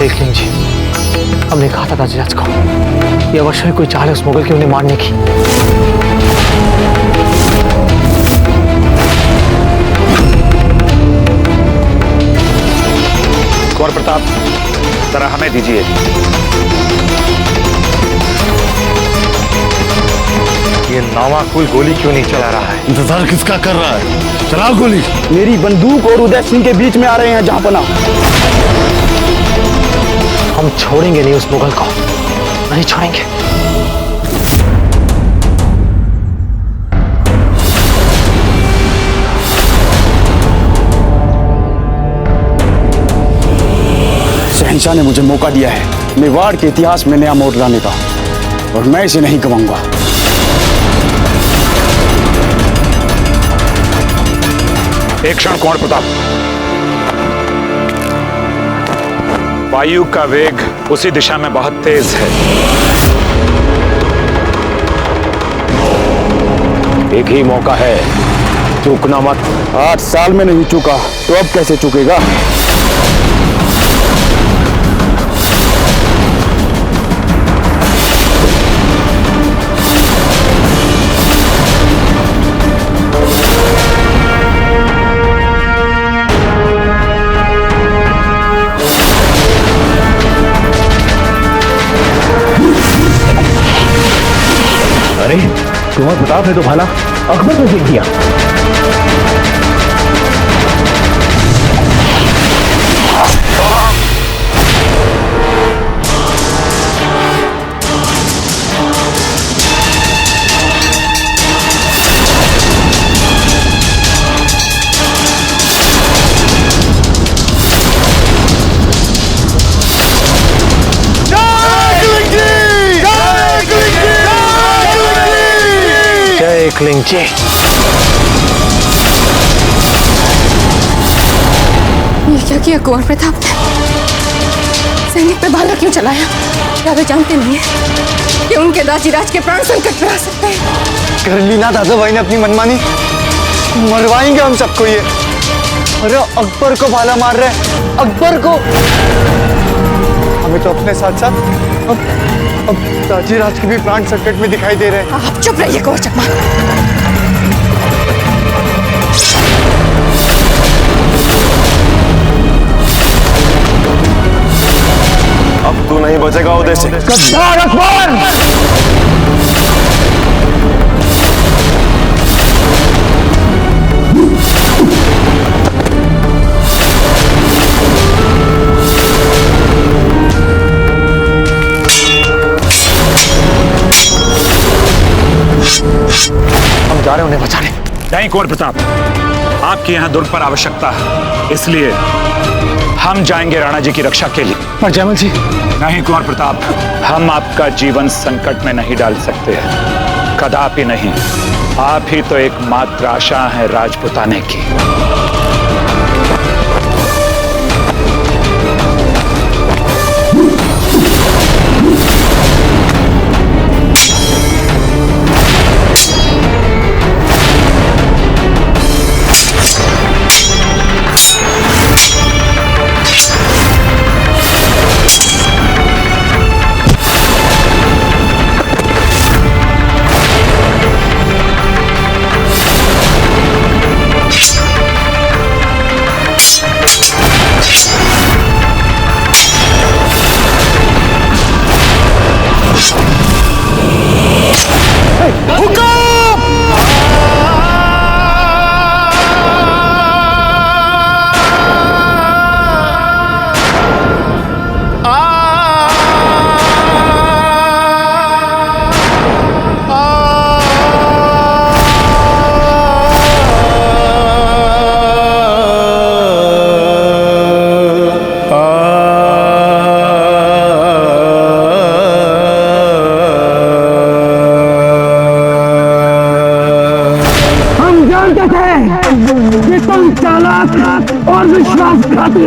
देख लीजिए, हमने कहा था ताजीराज को, ये अवश्य कोई चाल है उस मुगल की उन्हें मारने की। कुंवर प्रताप, जरा हमें दीजिए। ये नावाकुल गोली क्यों नहीं चला रहा है? इंतजार किसका कर रहा है? चलाओ गोली। मेरी बंदूक और उदय सिंह के बीच में आ रहे हैं जहांपना। हम छोड़ेंगे नहीं उस मुगल को, नहीं छोड़ेंगे। शहंशाह ने मुझे मौका दिया है मेवाड़ के इतिहास में नया मोड़ लाने का, और मैं इसे नहीं गवाऊंगा। एक क्षण कुंवर प्रताप। वायु का वेग उसी दिशा में बहुत तेज है। एक ही मौका है, चूकना मत। 8 साल में नहीं चूका तो अब कैसे चूकेगा? अरे कुंवर प्रताप है तो भाला अकबर को देख दिया। एकलिंग जी, ये क्या किया कुंवर प्रताप ने? सैनिक पे भाला क्यों चलाया? क्या वे जानते नहीं है कि उनके दाजीराज के प्राण संकट में आ सकते हैं? कर ली ना दादा भाई ने अपनी मनमानी, मरवाएंगे हम सबको ये। अरे अकबर को भाला मार रहे, अकबर को। हमें तो अपने साथ साथ अब दाजीराज के भी प्राण संकट में दिखाई दे रहे हैं। आप चुप रहिए कुंवर चकमा। अब तू नहीं बचेगा उदय सिंह। गद्दार अकबर! हम जा रहे हैं उन्हें बचाने। नहीं कुंवर प्रताप, आपकी यहाँ दुर्ग पर आवश्यकता है, इसलिए हम जाएंगे राणा जी की रक्षा के लिए। पर जयमल जी। नहीं कुंवर प्रताप, हम आपका जीवन संकट में नहीं डाल सकते, कदापि नहीं। आप ही तो एकमात्र आशा है राजपुताने की। चालाक और विश्वासघाती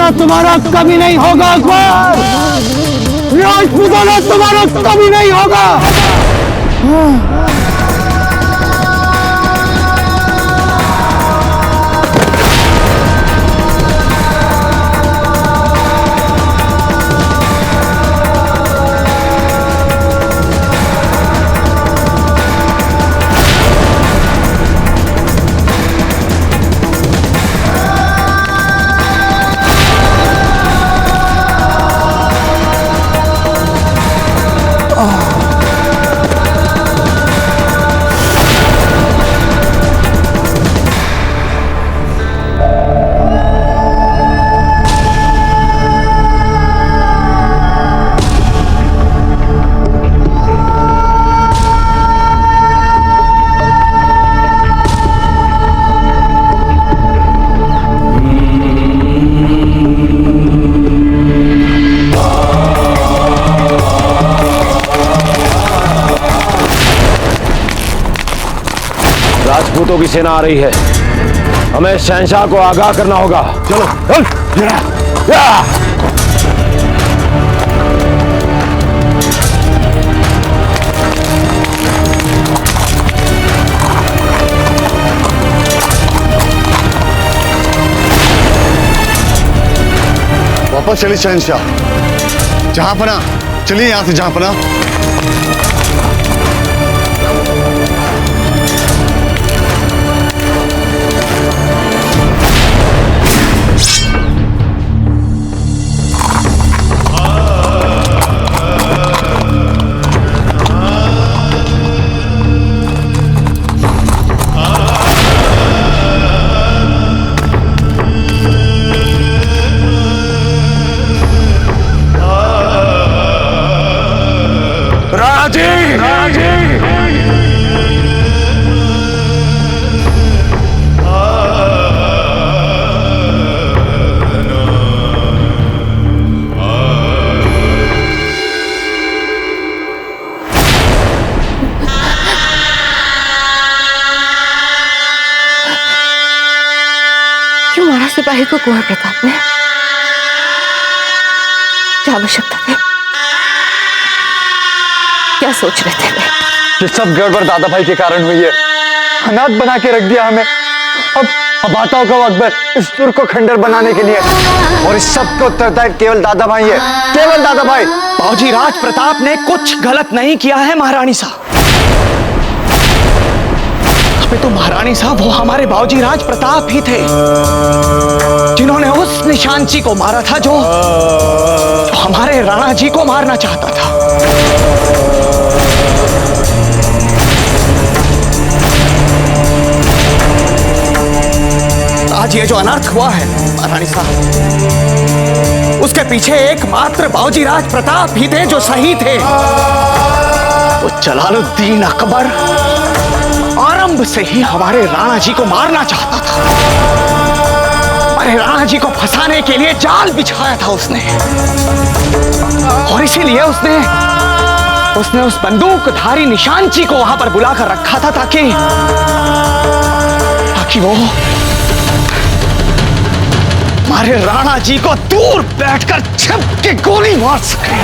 का तुम्हारा कभी नहीं होगा अकबर। राजपूतों का तुम्हारा कभी नहीं होगा। राजपूतों की सेना आ रही है, हमें शहंशाह को आगाह करना होगा। चलो चल। वापस चलिए शहंशाह, जहां पना। चलिए यहां से जहां पना। क्यों मारा सिपाही को कुंवर प्रताप ने? क्या आवश्यकता थी? क्या सोच रहे थे वे? ये सब गड़बड़ दादा भाई के कारण हुई है। अनाथ बना के रख दिया हमें। अब आता होगा अकबर इस तुर्क को खंडर बनाने के लिए, और इस सब को उत्तरदायी केवल दादा भाई है, केवल दादा भाई। बाबूजी राज प्रताप ने कुछ गलत नहीं किया है महारानी साहब। अबे तो महारानी साहब वो हमारे बाबूजी राज प्रताप ही थे जिन्होंने उस निशानची को मारा था जो हमारे राणा जी को मारना चाहता था। आज ये जो अनर्थ हुआ है महारानी साहब, उसके पीछे एकमात्र बाबूजी राज प्रताप ही थे जो सही थे। वो जलालुद्दीन अकबर आरंभ से ही हमारे राणा जी को मारना चाहता था। हमारे राणा जी को फंसाने के लिए जाल बिछाया था उसने, और इसीलिए उसने उस बंदूकधारी निशानची को वहां पर बुलाकर रखा था ताकि वो हमारे राणा जी को दूर बैठकर छिप के गोली मार सके।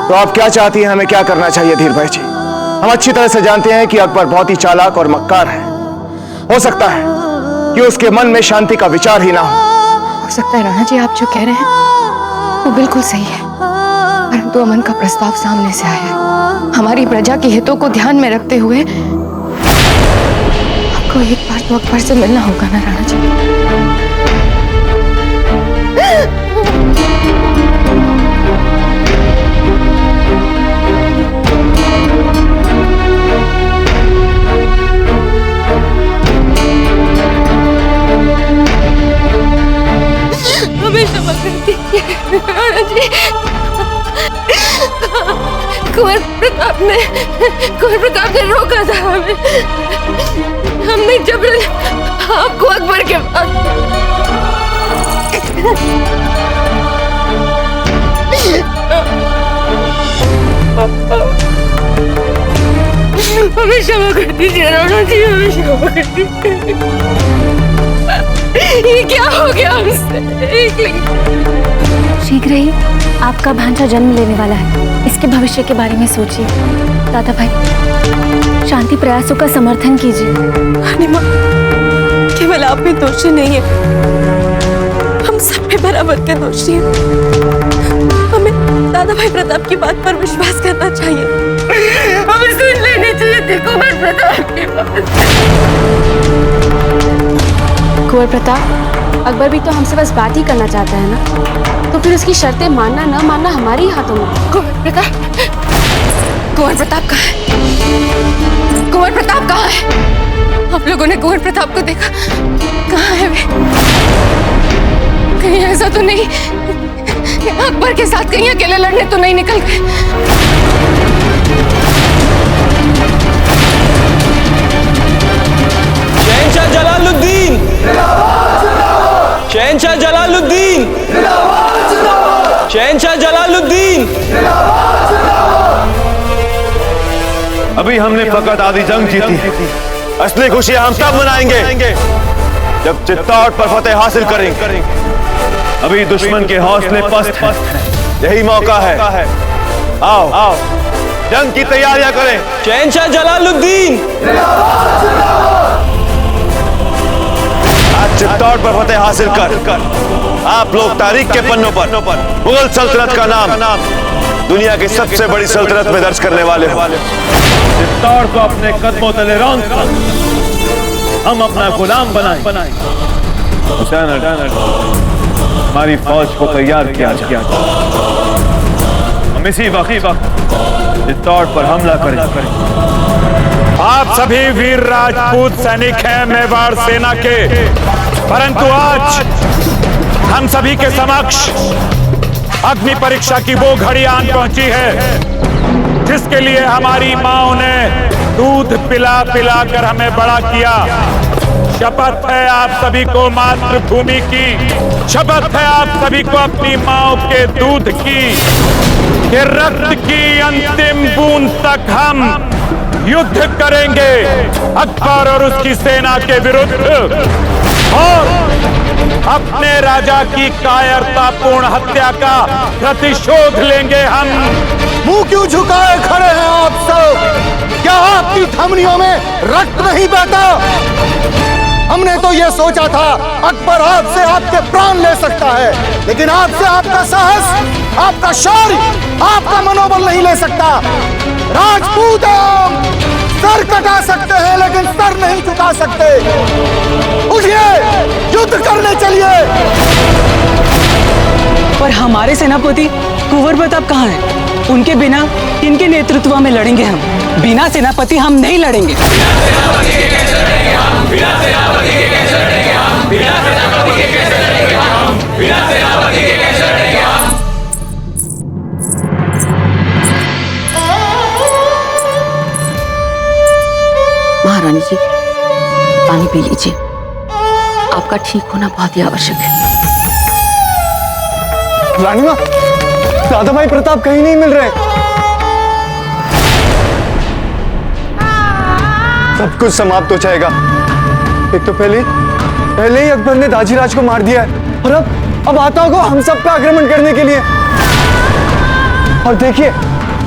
तो आप क्या चाहती हैं, हमें क्या करना चाहिए धीर भाई जी? हम अच्छी तरह से जानते हैं कि अकबर बहुत ही चालाक और मक्कार है। हो सकता है कि उसके मन में शांति का विचार ही ना हो सकता है राणा जी आप जो कह रहे हैं वो बिल्कुल सही है, परंतु अमन का प्रस्ताव सामने से आया है। हमारी प्रजा के हितों को ध्यान में रखते हुए आपको एक बार तो अकबर से मिलना होगा ना राणा जी। हमें क्षमा कर दीजिए राणा जी। कुंवर प्रताप ने रोका था हमें। हमने जबरन आपको अकबर के पास। हमें क्षमा कर दीजिए राणा जी, हमें क्षमा कर दीजिए। ये क्या हो गया हमसे? शीघ्र ही आपका भांजा जन्म लेने वाला है, इसके भविष्य के बारे में सोचिए। दादा भाई, शांति प्रयासों का समर्थन कीजिए। रानी माँ, केवल आप में दोषी नहीं है, हम सब में बराबर के दोषी हैं। हमें दादा भाई प्रताप की बात पर विश्वास करना चाहिए। हमें सुन लेनी चाहिए थी कुंवर प्रताप की बात। कुंवर प्रताप, अकबर भी तो हमसे बस बात ही करना चाहता है ना, तो फिर उसकी शर्तें मानना न मानना हमारे ही हाथों में। कुंवर प्रताप कहाँ है? कुंवर प्रताप कहाँ है? आप लोगों ने कुंवर प्रताप को देखा? कहाँ है वे? कहीं ऐसा तो नहीं अकबर के साथ कहीं अकेले लड़ने तो नहीं निकल गए? शहंशाह जलालुद्दीन, शहंशाह जलालुद्दीन, शहंशाह जलालुद्दीन। अभी हमने फकत आधी जंग जीती, असली खुशियां हम तब मनाएंगे जब चित्तौड़ पर फतेह हासिल करेंगे। अभी दुश्मन के हौसले पस्त हैं, यही मौका है। आओ आओ, जंग की तैयारियां करें। शहंशाह जलालुद्दीन, आज चित्तौड़ पर फतेह हासिल कर आप लोग तारीख के पन्नों पर मुगल सल्तनत का नाम दुनिया की सबसे बड़ी सल्तनत में दर्ज करने वाले हो। चित्तौड़ को अपने कदमों तले रौंद कर हम अपना गुलाम बनाएं। हमारी फौज को तैयार किया जाए। हम इसी वक्त चित्तौड़ पर हमला करें। आप सभी वीर राजपूत सैनिक हैं मेवाड़ सेना के, परंतु आज हम सभी के समक्ष अग्नि परीक्षा की वो घड़ी आन पहुंची है जिसके लिए हमारी माओ ने दूध पिला पिला कर हमें बड़ा किया। शपथ है आप सभी को मातृभूमि की, शपथ है आप सभी को अपनी माओ के दूध की, कि रक्त की अंतिम बूंद तक हम युद्ध करेंगे अकबर और उसकी सेना के विरुद्ध, और अपने राजा की कायरतापूर्ण हत्या का प्रतिशोध लेंगे हम। मुंह क्यों झुकाए खड़े हैं आप सब? क्या आपकी धमनियों में रक्त नहीं बहता? हमने तो ये सोचा था अकबर आपसे आपके प्राण ले सकता है, लेकिन आपसे आपका साहस, आपका शौर्य, आपका मनोबल नहीं ले सकता। राजपूत हम सर कटा सकते हैं लेकिन सर नहीं झुका सकते। उठिए, युद्ध करने चलिए। पर हमारे सेनापति कुंवर प्रताप कहाँ हैं? उनके बिना इनके नेतृत्व में लड़ेंगे हम, बिना सेनापति हम नहीं लड़ेंगे। महारानी जी, पानी पी लीजिए, आपका ठीक होना बहुत ही आवश्यक है। रानी माँ, दादा भाई प्रताप कहीं नहीं मिल रहे। सब कुछ समाप्त हो जाएगा। एक तो पहले ही अकबर ने दाजीराज को मार दिया है, और अब आता होगा हम सब पे आक्रमण करने के लिए। और देखिए,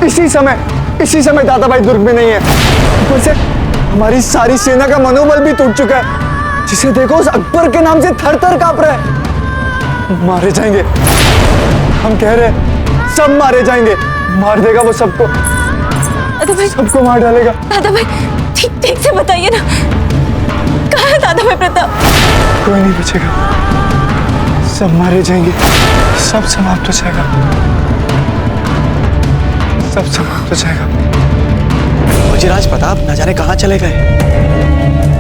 इसी समय दादा भाई दुर्ग में नहीं है। हमारी सारी सेना का मनोबल भी टूट चुका है। जिसे देखो उस अकबर के नाम से थर थर कांप रहा है। मारे जाएंगे, हम कह रहे हैं, सब मारे जाएंगे। मार देगा वो सबको, दादा भाई, सबको मार डालेगा। दादा भाई ठीक ठीक से बताइए ना, कहाँ है दादा भाई प्रताप? कोई नहीं बचेगा, सब मारे जाएंगे, सब समाप्त हो जाएगा, सब समाप्त हो जाएगा। बाजीराज प्रताप न जाने कहाँ चले गए।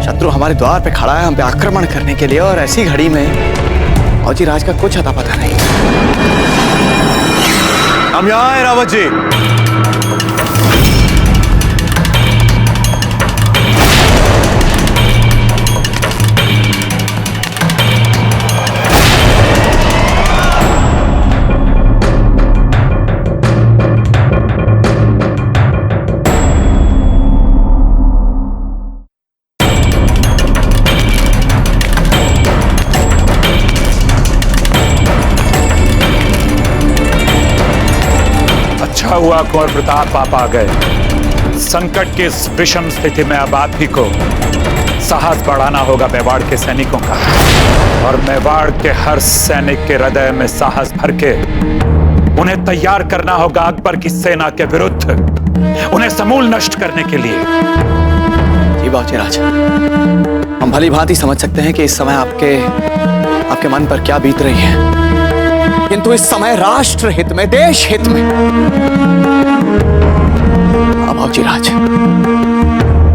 शत्रु हमारे द्वार पे खड़ा है हम पे आक्रमण करने के लिए, और ऐसी घड़ी में बाजीराज का कुछ अता पता नहीं। हम यहाँ हैं रावत जी। अच्छा हुआ कुंवर प्रताप आप आ गए। संकट की इस विषम स्थिति में अब आप ही को साहस बढ़ाना होगा मेवाड़ के सैनिकों का, और मेवाड़ के हर सैनिक के हृदय में साहस भर के उन्हें तैयार करना होगा अकबर की सेना के विरुद्ध, उन्हें समूल नष्ट करने के लिए। जी बाजीराज, हम भली भांति समझ सकते हैं कि इस समय आपके मन पर क्या बीत रही है, किंतु इस समय राष्ट्र हित में, देश हित में बाजीराज,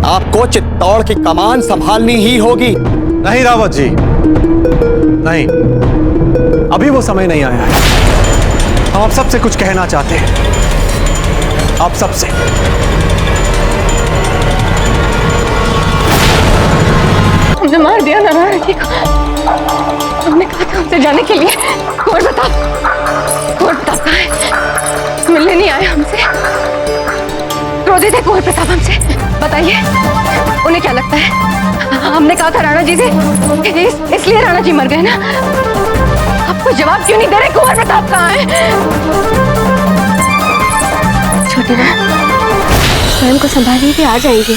आपको चित्तौड़ की कमान संभालनी ही होगी। नहीं रावत जी, नहीं, अभी वो समय नहीं आया है। हम आप सबसे कुछ कहना चाहते हैं, आप सबसे। हमने मार दिया नारायण जी को। हमने कहा था हमसे जाने के लिए। कुंवर प्रताप कहाँ है? मिलने नहीं आए हमसे, क्रोधित है कुंवर प्रताप हमसे। बताइए उन्हें क्या लगता है? हमने कहा था राणा जी से, इसलिए राणा जी मर गए ना। आपको जवाब क्यों नहीं दे रहे? कुंवर प्रताप कहाँ है? छोटे बहन, स्वयं को संभालिए, भी आ जाएंगे।